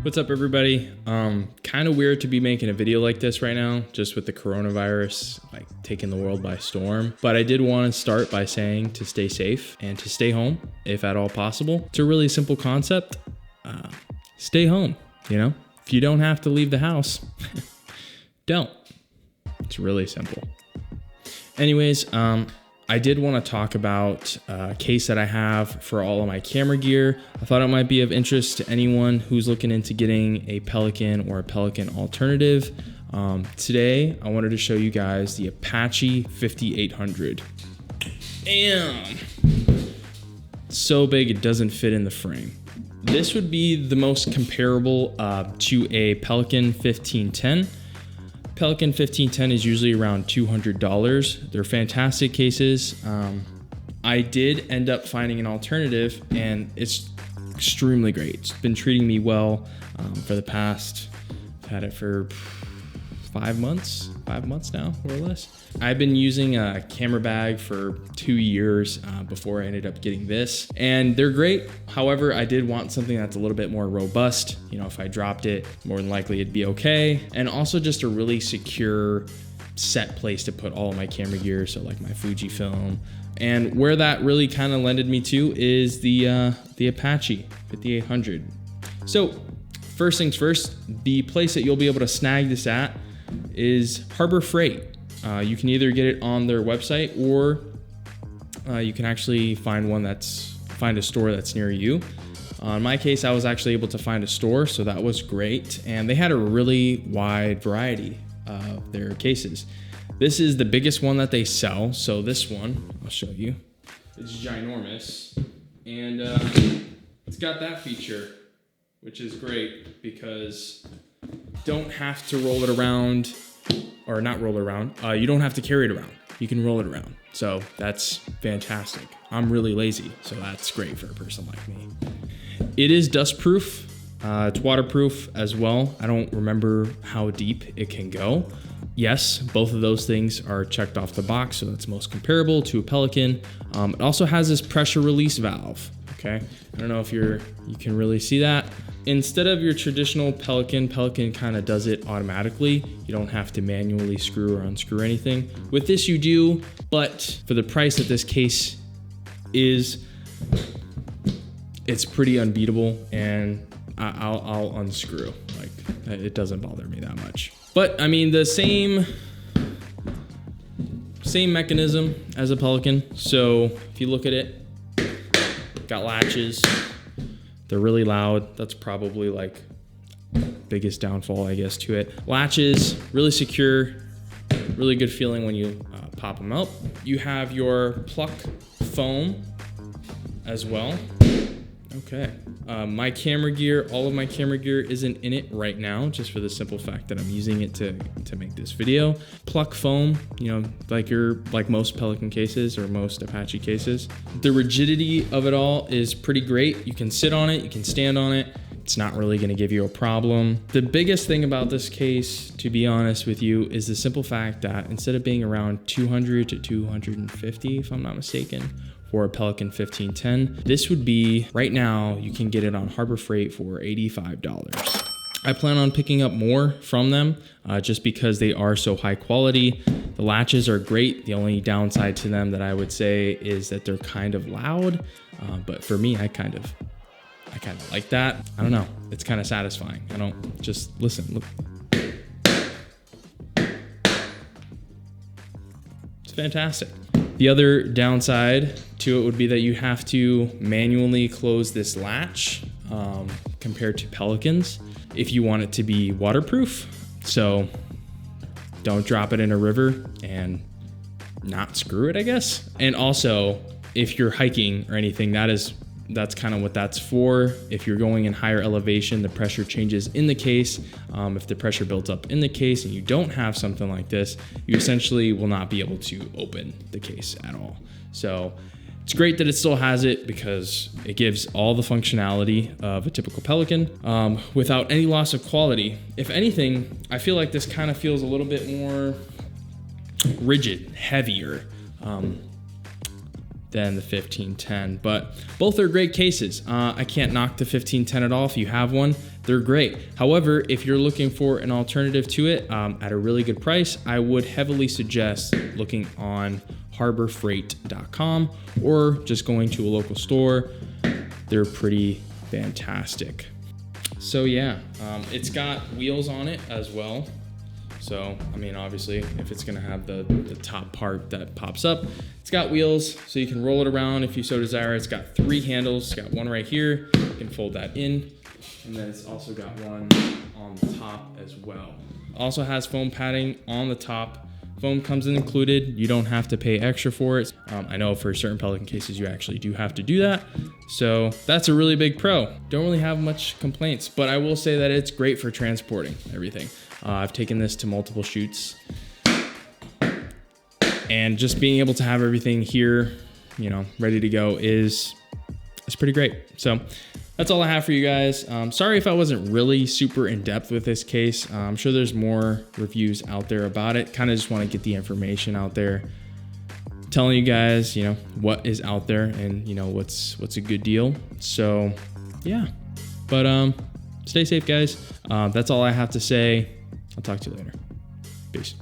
What's up, everybody? Kind of weird to be making a video like this right now, just with the coronavirus like taking the world by storm. But I did want to start by saying to stay safe and to stay home if at all possible. It's a really simple concept. Stay home, you know? If you don't have to leave the house, don't. It's really simple. Anyways, I did want to talk about a case that I have for all of my camera gear. I thought it might be of interest to anyone who's looking into getting a Pelican or a Pelican alternative. Today, I wanted to show you guys the Apache 5800. Damn! So big it doesn't fit in the frame. This would be the most comparable to a Pelican 1510. Pelican 1510 is usually around $200. They're fantastic cases. I did end up finding an alternative, and it's extremely great. It's been treating me well for the past, I've had it for 5 months now, more or less. I've been using a camera bag for 2 years before I ended up getting this, and they're great. However, I did want something that's a little bit more robust. You know, if I dropped it, more than likely it'd be okay. And also just a really secure set place to put all of my camera gear, so like my Fujifilm. And where that really kind of lended me to is the Apache 5800. So first things first, the place that you'll be able to snag this at is Harbor Freight. You can either get it on their website, or you can actually find a store that's near you. In my case, I was actually able to find a store, so that was great. And they had a really wide variety of their cases. This is the biggest one that they sell. So this one, I'll show you. It's ginormous, and it's got that feature, which is great because you don't have to roll it around, or not roll it around. You don't have to carry it around. You can roll it around. So that's fantastic. I'm really lazy, so that's great for a person like me. It is dust proof. It's waterproof as well. I don't remember how deep it can go. Yes, both of those things are checked off the box, so that's most comparable to a Pelican. It also has this pressure release valve. Okay, I don't know if you can really see that. Instead of your traditional Pelican kind of does it automatically. You don't have to manually screw or unscrew anything. With this you do, but for the price that this case is, it's pretty unbeatable, and I'll unscrew. Like, it doesn't bother me that much. But I mean, the same mechanism as a Pelican. So if you look at it, got latches. They're really loud. That's probably like biggest downfall, I guess, to it. Latches, really secure, really good feeling when you pop them out. You have your pluck foam as well. Okay. My camera gear, all of my camera gear isn't in it right now, just for the simple fact that I'm using it to make this video. Pluck foam, you know, like most Pelican cases or most Apache cases. The rigidity of it all is pretty great. You can sit on it, you can stand on it. It's not really gonna give you a problem. The biggest thing about this case, to be honest with you, is the simple fact that instead of being around 200 to 250, if I'm not mistaken, for a Pelican 1510, this would be, right now, you can get it on Harbor Freight for $85. I plan on picking up more from them just because they are so high quality. The latches are great. The only downside to them that I would say is that they're kind of loud, but for me, I kind of like that. I don't know, it's kind of satisfying. I don't, just listen, look. It's fantastic. The other downside to it would be that you have to manually close this latch compared to Pelicans if you want it to be waterproof. So don't drop it in a river and not screw it, I guess. And also, if you're hiking or anything, that's kind of what that's for. If you're going in higher elevation, the pressure changes in the case. If the pressure builds up in the case and you don't have something like this, you essentially will not be able to open the case at all. So it's great that it still has it because it gives all the functionality of a typical Pelican without any loss of quality. If anything, I feel like this kind of feels a little bit more rigid, heavier. than the 1510, but both are great cases. I can't knock the 1510 at all. If you have one, they're great. However, if you're looking for an alternative to it at a really good price, I would heavily suggest looking on harborfreight.com or just going to a local store. They're pretty fantastic. So yeah, it's got wheels on it as well. So, I mean, obviously, if it's gonna have the top part that pops up, it's got wheels, so you can roll it around if you so desire. It's got 3 handles. It's got one right here. You can fold that in. And then it's also got one on the top as well. Also has foam padding on the top. Foam comes in included. You don't have to pay extra for it. I know for certain Pelican cases, you actually do have to do that. So that's a really big pro. Don't really have much complaints, but I will say that it's great for transporting everything. I've taken this to multiple shoots, and just being able to have everything here, you know, ready to go it's pretty great. So that's all I have for you guys. Sorry if I wasn't really super in depth with this case. I'm sure there's more reviews out there about it. Kind of just want to get the information out there, telling you guys, you know, what is out there and, you know, what's a good deal. So yeah, but stay safe, guys. That's all I have to say. I'll talk to you later. Peace.